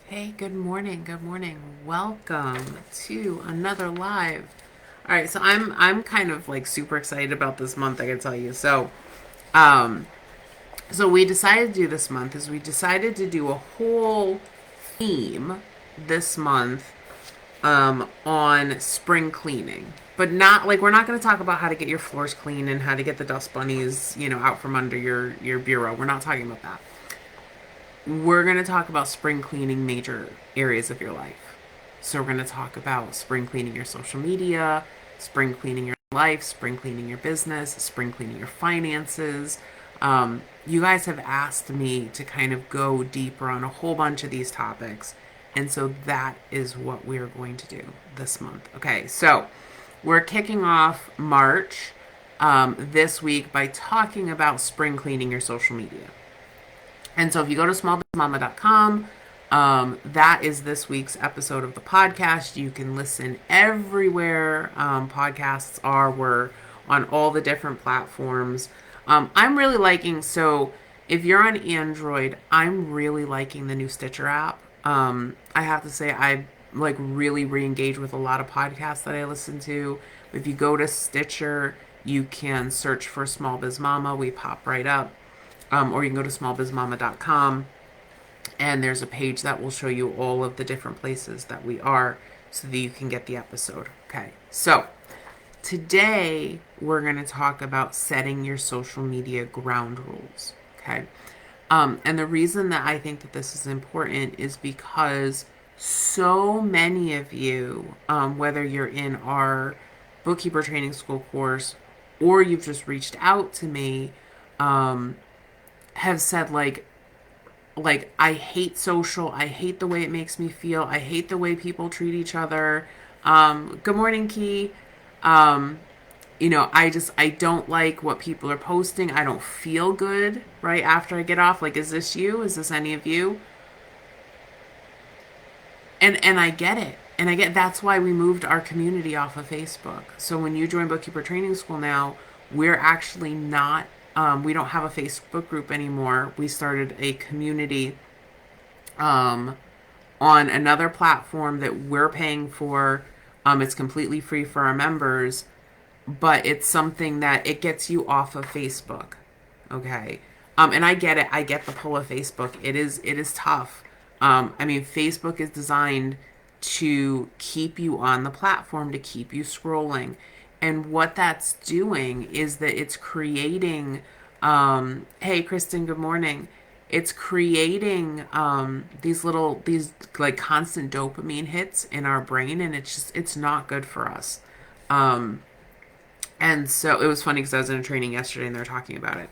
Hey, good morning. Good morning. Welcome to another live. All right, so I'm kind of like super excited about this month, I can tell you. Um so we decided to do this month is we decided to do a whole theme this month on spring cleaning. But not like we're not going to talk about how to get your floors clean and how to get the dust bunnies, out from under your bureau. We're not talking about that. We're going to talk about spring cleaning major areas of your life. So we're going to talk about spring cleaning your social media, spring cleaning your life, spring cleaning your business, spring cleaning your finances. You guys have asked me to kind of go deeper on a whole bunch of these topics. And so that is what we're going to do this month. Okay, so we're kicking off March this week by talking about spring cleaning your social media. And so if you go to smallbusinessmama.com, that is this week's episode of the podcast. You can listen everywhere podcasts are. We're on all the different platforms. I'm really liking, so if you're on Android, I'm really liking the new Stitcher app. I have to say, I like really re-engage with a lot of podcasts that I listen to. If you go to Stitcher, you can search for Small Biz Mama. We pop right up. Or you can go to smallbizmama.com and there's a page that will show you all of the different places that we are so that you can get the episode. Okay, so today we're going to talk about setting your social media ground rules. Okay, and the reason that I think that this is important is because so many of you, whether you're in our bookkeeper training school course or you've just reached out to me, um, have said like I hate social. I hate the way it makes me feel. I hate the way people treat each other. Good morning, Key. Um, I don't like what people are posting. I don't feel good right after I get off. Like, is this you? Is this any of you? And I get it. And I get that's why we moved our community off of Facebook. So when you join Bookkeeper Training School now, we're actually not we don't have a Facebook group anymore. We started a community um, on another platform that we're paying for. It's completely free for our members, but it's something that it gets you off of Facebook. Okay. And I get it. I get the pull of Facebook. It is tough. I mean, Facebook is designed to keep you on the platform, to keep you scrolling. And what that's doing is that it's creating, hey, Kristen, good morning. It's creating these like constant dopamine hits in our brain, and it's not good for us. Um, and so it was funny because I was in a training yesterday and they were talking about it.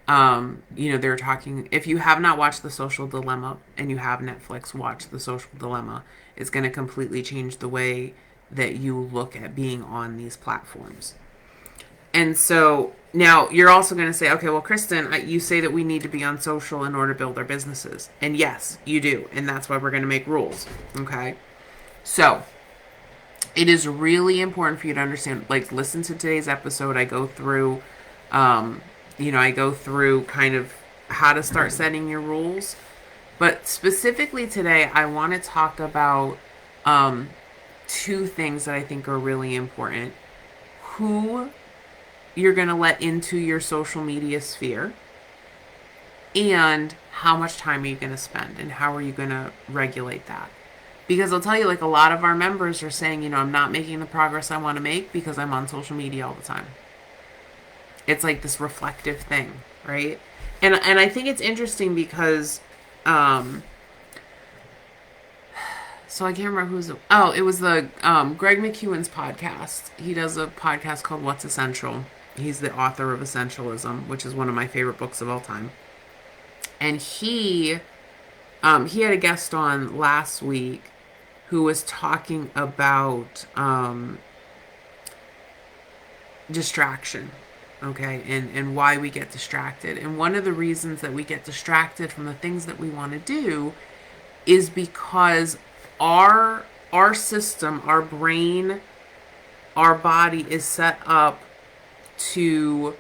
They were talking. If you have not watched The Social Dilemma and you have Netflix, watch The Social Dilemma. It's going to completely change the way that you look at being on these platforms. And so now you're also going to say, okay, well, Kristen, you say that we need to be on social in order to build our businesses. And yes, you do. And that's why we're going to make rules. Okay. So it is really important for you to understand, like, listen to today's episode. Um, I go through kind of how to start setting your rules. But specifically today, I want to talk about um, two things that I think are really important. Who you're going to let into your social media sphere, and how much time are you going to spend, and how are you going to regulate that? Because I'll tell you, like, a lot of our members are saying, I'm not making the progress I want to make because I'm on social media all the time. It's like this reflective thing, right? And I think it's interesting because so I can't remember it was the Greg McEwen's podcast. He does a podcast called What's Essential. He's the author of Essentialism, which is one of my favorite books of all time. And he had a guest on last week who was talking about distraction, okay, and why we get distracted. And one of the reasons that we get distracted from the things that we want to do is because our system, our brain, our body is set up to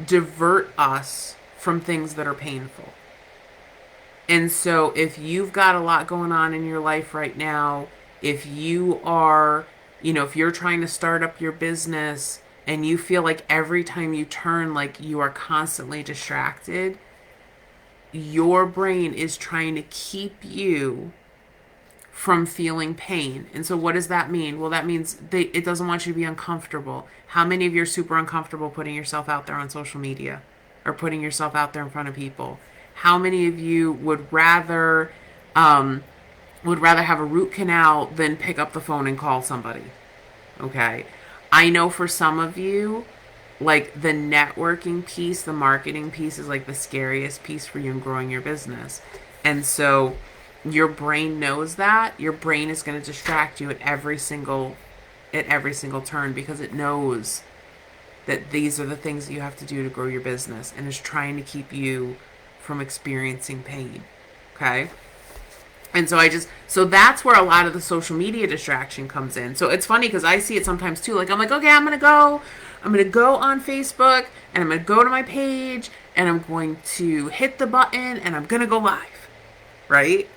divert us from things that are painful. And so if you've got a lot going on in your life right now, if you are, if you're trying to start up your business and you feel like every time you turn, like you are constantly distracted, your brain is trying to keep you from feeling pain. And so what does that mean? Well, that means it doesn't want you to be uncomfortable. How many of you are super uncomfortable putting yourself out there on social media or putting yourself out there in front of people? How many of you would rather have a root canal than pick up the phone and call somebody? Okay. I know for some of you, like the networking piece, the marketing piece is like the scariest piece for you in growing your business. And so your brain knows that. Your brain is going to distract you at every single turn because it knows that these are the things that you have to do to grow your business and is trying to keep you from experiencing pain. Okay? And so that's where a lot of the social media distraction comes in. So it's funny because I see it sometimes too. Like I'm like, okay, I'm going to go on Facebook and I'm going to go to my page and I'm going to hit the button and I'm going to go live. Right?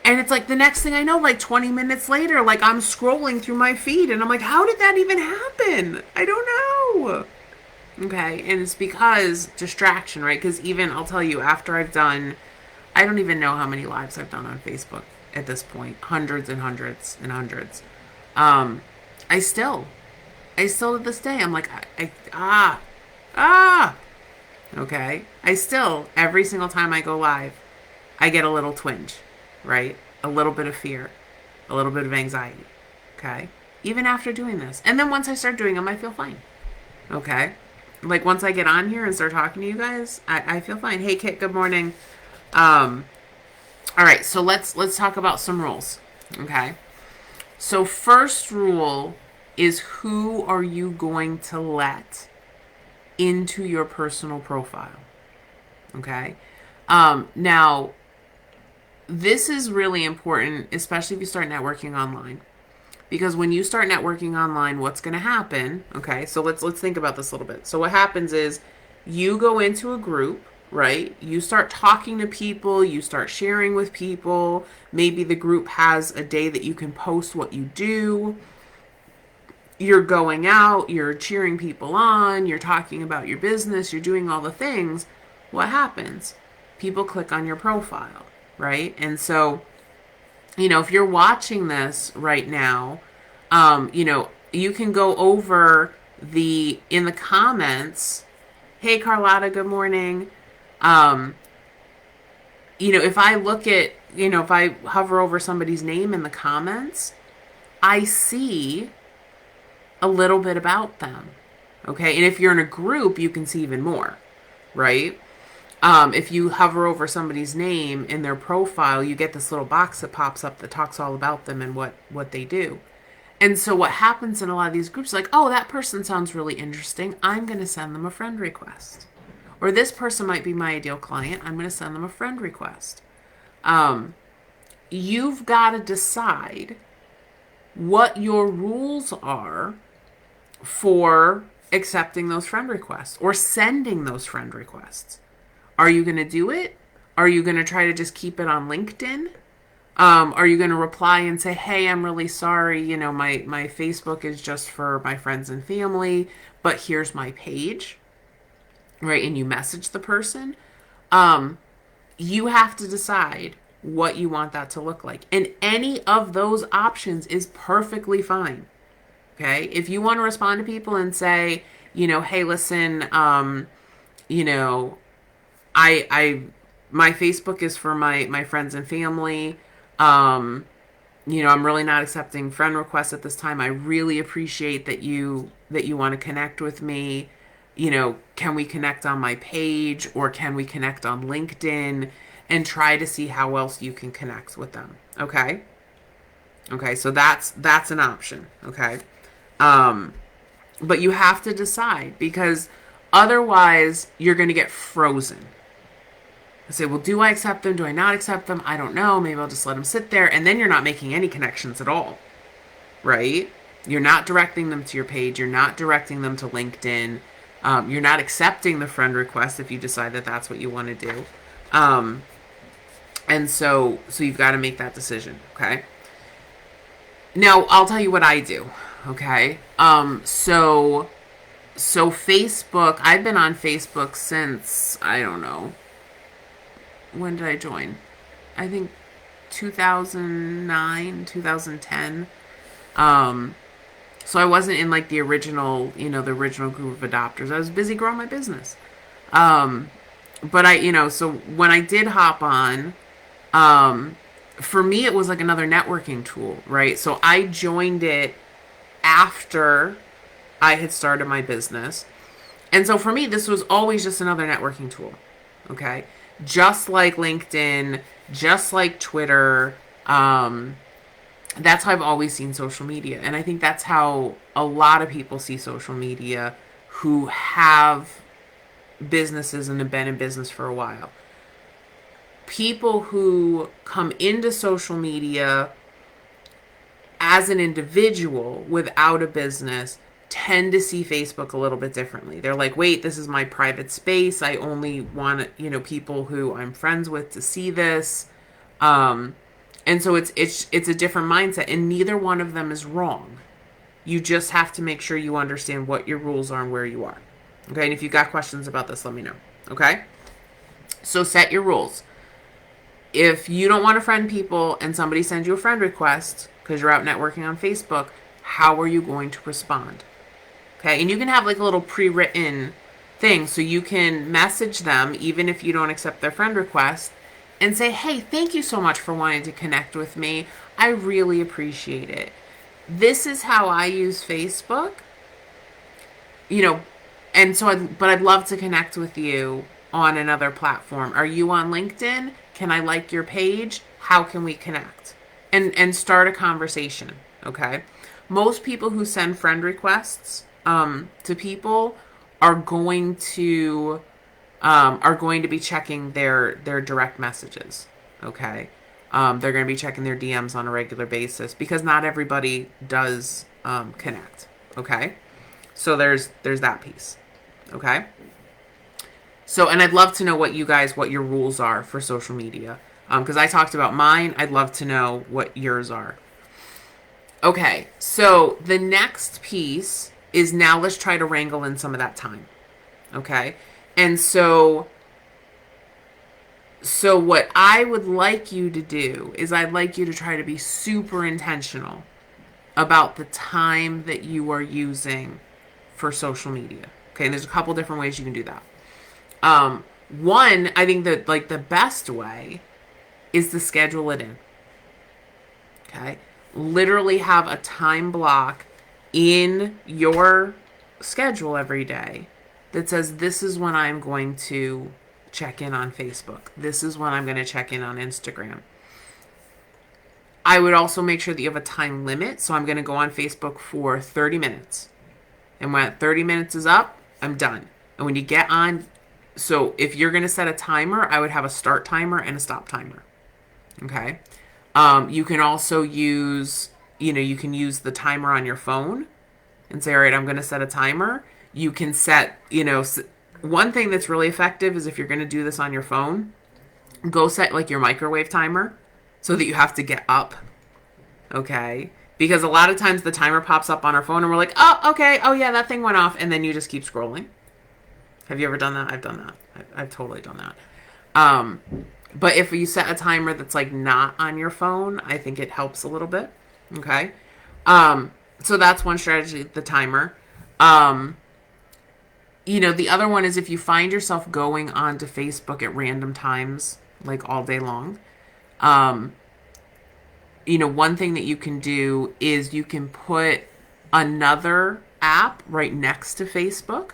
And it's like the next thing I know, like 20 minutes later, like I'm scrolling through my feed and I'm like, how did that even happen? I don't know. Okay. And it's because distraction, right? Because even I'll tell you, after I don't even know how many lives I've done on Facebook at this point. Hundreds and hundreds and hundreds. Um, I still to this day, I'm like, okay. I still, every single time I go live, I get a little twinge, right? A little bit of fear, a little bit of anxiety, okay? Even after doing this. And then once I start doing them, I feel fine, okay? Like once I get on here and start talking to you guys, I feel fine. Hey, Kit, good morning. All right, so let's talk about some rules, okay? So first rule is, who are you going to let into your personal profile? Okay? Now, this is really important, especially if you start networking online. Because when you start networking online, what's going to happen? Okay, so let's think about this a little bit. So what happens is you go into a group, right? You start talking to people, you start sharing with people. Maybe the group has a day that you can post what you do. You're going out, you're cheering people on, you're talking about your business, you're doing all the things. What happens? People click on your profile, right? And so, if you're watching this right now, you can go over in the comments. Hey, Carlotta, good morning. If I look at, if I hover over somebody's name in the comments, I see a little bit about them. Okay. And if you're in a group, you can see even more, right? If you hover over somebody's name in their profile, you get this little box that pops up that talks all about them and what they do. And so what happens in a lot of these groups, like, oh, that person sounds really interesting. I'm going to send them a friend request. Or this person might be my ideal client. I'm going to send them a friend request. You've got to decide what your rules are for accepting those friend requests or sending those friend requests. Are you going to do it? Are you going to try to just keep it on LinkedIn? Are you going to reply and say, hey, I'm really sorry. My Facebook is just for my friends and family, but here's my page. Right? And you message the person. You have to decide what you want that to look like. And any of those options is perfectly fine. Okay? If you want to respond to people and say, hey, listen, I my Facebook is for my friends and family. I'm really not accepting friend requests at this time. I really appreciate that you want to connect with me. Can we connect on my page, or can we connect on LinkedIn, and try to see how else you can connect with them. Okay. Okay. So that's an option. Okay. But you have to decide, because otherwise you're going to get frozen. I say, well, do I accept them? Do I not accept them? I don't know. Maybe I'll just let them sit there. And then you're not making any connections at all, right? You're not directing them to your page. You're not directing them to LinkedIn. You're not accepting the friend request if you decide that that's what you want to do. And so you've got to make that decision. Okay. Now I'll tell you what I do. Okay. So Facebook, I've been on Facebook since, I don't know, when did I join? I think 2009, 2010. Um, so I wasn't in like the original, the original group of adopters. I was busy growing my business. Um, but so when I did hop on, um, for me, it was like another networking tool, right? So I joined it after I had started my business. And so for me, this was always just another networking tool. Okay. Just like LinkedIn, just like Twitter. That's how I've always seen social media. And I think that's how a lot of people see social media who have businesses and have been in business for a while. People who come into social media as an individual without a business tend to see Facebook a little bit differently. They're like, wait, this is my private space. I only want, people who I'm friends with to see this. And so it's a different mindset, and neither one of them is wrong. You just have to make sure you understand what your rules are and where you are. Okay, and if you got questions about this, let me know. Okay? So set your rules. If you don't want to friend people and somebody sends you a friend request because you're out networking on Facebook, how are you going to respond? Okay, and you can have like a little pre-written thing, so you can message them even if you don't accept their friend request and say, hey, thank you so much for wanting to connect with me. I really appreciate it. This is how I use Facebook, and so but I'd love to connect with you on another platform. Are you on LinkedIn? Can I like your page? How can we connect? And start a conversation, okay? Most people who send friend requests to people are going to be checking their direct messages, okay? They're going to be checking their DMs on a regular basis because not everybody does connect, okay? So there's that piece, okay? So, and I'd love to know what your rules are for social media. Because I talked about mine. I'd love to know what yours are. Okay, so the next piece is now let's try to wrangle in some of that time. Okay? And so what I would like you to do is I'd like you to try to be super intentional about the time that you are using for social media. Okay, and there's a couple different ways you can do that. One, I think that like the best way is to schedule it in. Okay, literally have a time block in your schedule every day that says this is when I'm going to check in on Facebook. This is when I'm going to check in on Instagram. I would also make sure that you have a time limit. So I'm going to go on Facebook for 30 minutes. And when 30 minutes is up, I'm done. And when you get on, so if you're going to set a timer, I would have a start timer and a stop timer. Okay. You can also use, you can use the timer on your phone and say, all right, I'm going to set a timer. You can set, one thing that's really effective is if you're going to do this on your phone, go set like your microwave timer so that you have to get up. Okay. Because a lot of times the timer pops up on our phone and we're like, oh, okay. Oh yeah, that thing went off. And then you just keep scrolling. Have you ever done that? I've done that. I've totally done that. But if you set a timer that's like not on your phone, I think it helps a little bit. Okay. So that's one strategy, the timer. The other one is if you find yourself going onto Facebook at random times, like all day long, one thing that you can do is you can put another app right next to Facebook.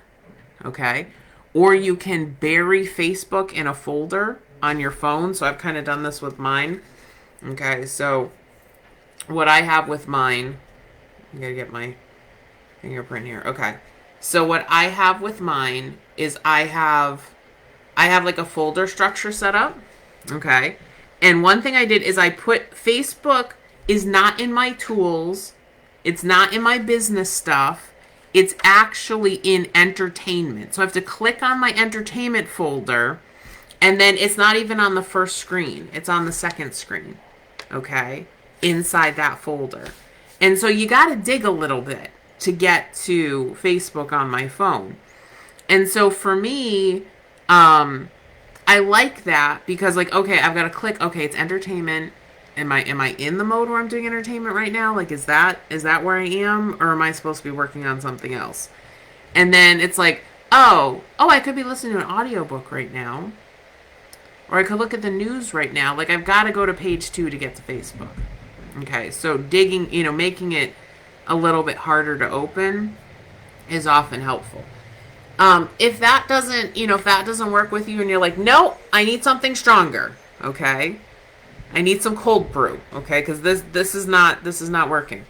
Okay. Or you can bury Facebook in a folder on your phone. So I've kind of done this with mine. Okay. So what I have with mine, I gotta get my fingerprint here. Okay. So what I have with mine is I have like a folder structure set up. Okay. And one thing I did is I put Facebook is not in my tools. It's not in my business stuff. It's actually in entertainment. So I have to click on my entertainment folder And then it's not even on the first screen. It's on the second screen. Okay? Inside that folder. And so you got to dig a little bit to get to Facebook on my phone. And so for me, I like that because like, okay, I've got to click, okay, it's entertainment. Am I in the mode where I'm doing entertainment right now? Like, is that where I am? Or am I supposed to be working on something else? And then it's like, oh, I could be listening to an audiobook right now. Or I could look at the news right now. Like, I've got to go to page 2 to get to Facebook. Okay, so digging, making it a little bit harder to open is often helpful. If that doesn't work with you and you're like, no, I need something stronger. Okay, I need some cold brew. Okay, because this is not working.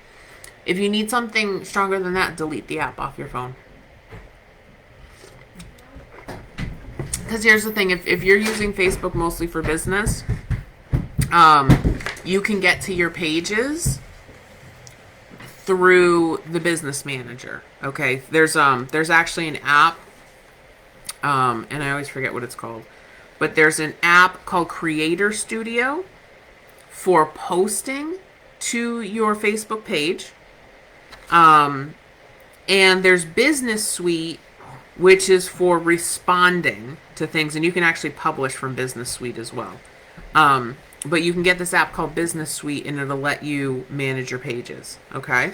If you need something stronger than that, delete the app off your phone. Because here's the thing, if you're using Facebook mostly for business, you can get to your pages through the business manager. Okay, there's actually an app, and I always forget what it's called, but there's an app called Creator Studio for posting to your Facebook page, and there's Business Suite, which is for responding to things, and you can actually publish from Business Suite as well. But you can get this app called Business Suite, and it'll let you manage your pages, okay?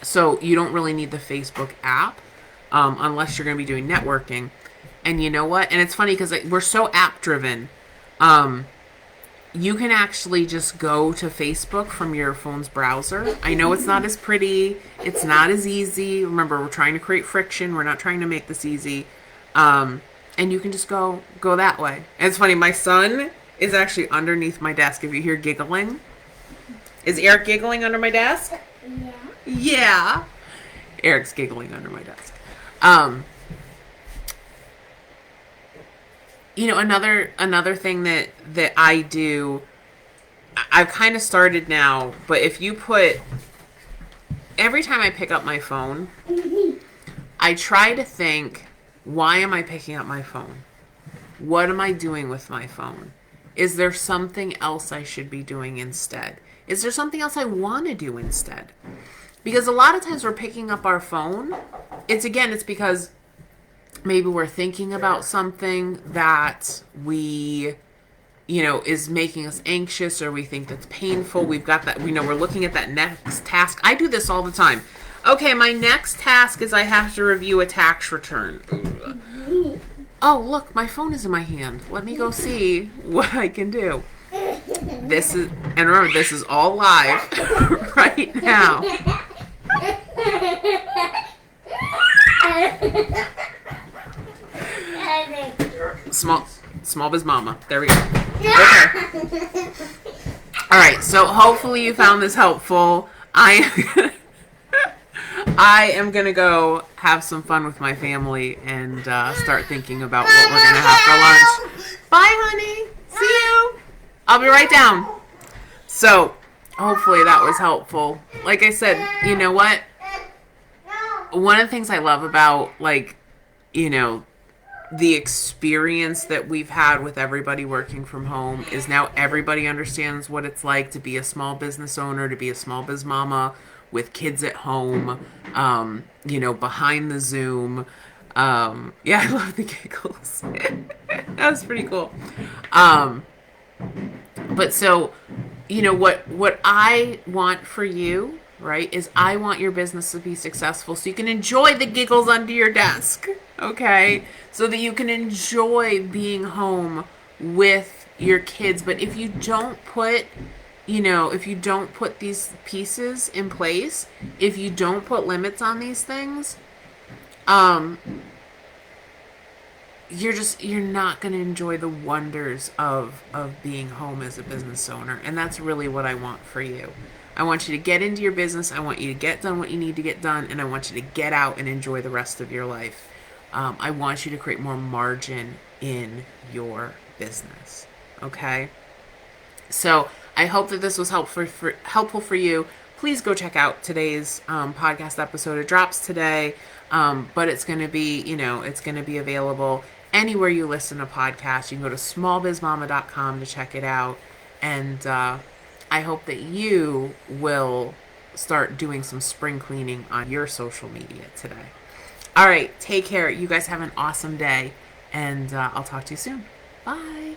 So you don't really need the Facebook app unless you're going to be doing networking. And you know what? And it's funny because we're so app-driven. You can actually just go to Facebook from your phone's browser. I know it's not as pretty. It's not as easy. Remember, we're trying to create friction. We're not trying to make this easy. And you can just go that way. And it's funny, my son is actually underneath my desk. If you hear giggling. Is Eric giggling under my desk? Yeah. Yeah. Eric's giggling under my desk. Another thing that I do, I've kind of started now, but if you put, every time I pick up my phone, I try to think, why am I picking up my phone? What am I doing with my phone? Is there something else I should be doing instead? Is there something else I want to do instead? Because a lot of times we're picking up our phone. It's because maybe we're thinking about something that we, is making us anxious, or we think that's painful. We've got that, we're looking at that next task. I do this all the time. Okay, my next task is I have to review a tax return. Oh, look, my phone is in my hand. Let me go see what I can do. And remember, this is all live right now. Small biz mama. There we go. Okay. All right, so hopefully you found this helpful. I am going to go have some fun with my family and start thinking about what we're going to have for lunch. Bye, honey. See you. I'll be right down. So, hopefully that was helpful. Like I said, you know what? One of the things I love about, the experience that we've had with everybody working from home is now everybody understands what it's like to be a small business owner, to be a small biz mama with kids at home, behind the Zoom. Yeah, I love the giggles. That was pretty cool. But so, what I want for you, right, is I want your business to be successful so you can enjoy the giggles under your desk, okay? So that you can enjoy being home with your kids. But if you don't put, these pieces in place, if you don't put limits on these things, you're not going to enjoy the wonders of being home as a business owner. And that's really what I want for you. I want you to get into your business. I want you to get done what you need to get done. And I want you to get out and enjoy the rest of your life. I want you to create more margin in your business. Okay? So I hope that this was helpful for you. Please go check out today's podcast episode. It drops today, but it's going to be, it's going to be available. anywhere you listen to podcasts. You can go to smallbizmama.com to check it out. And I hope that you will start doing some spring cleaning on your social media today. All right, take care. You guys have an awesome day, and I'll talk to you soon. Bye.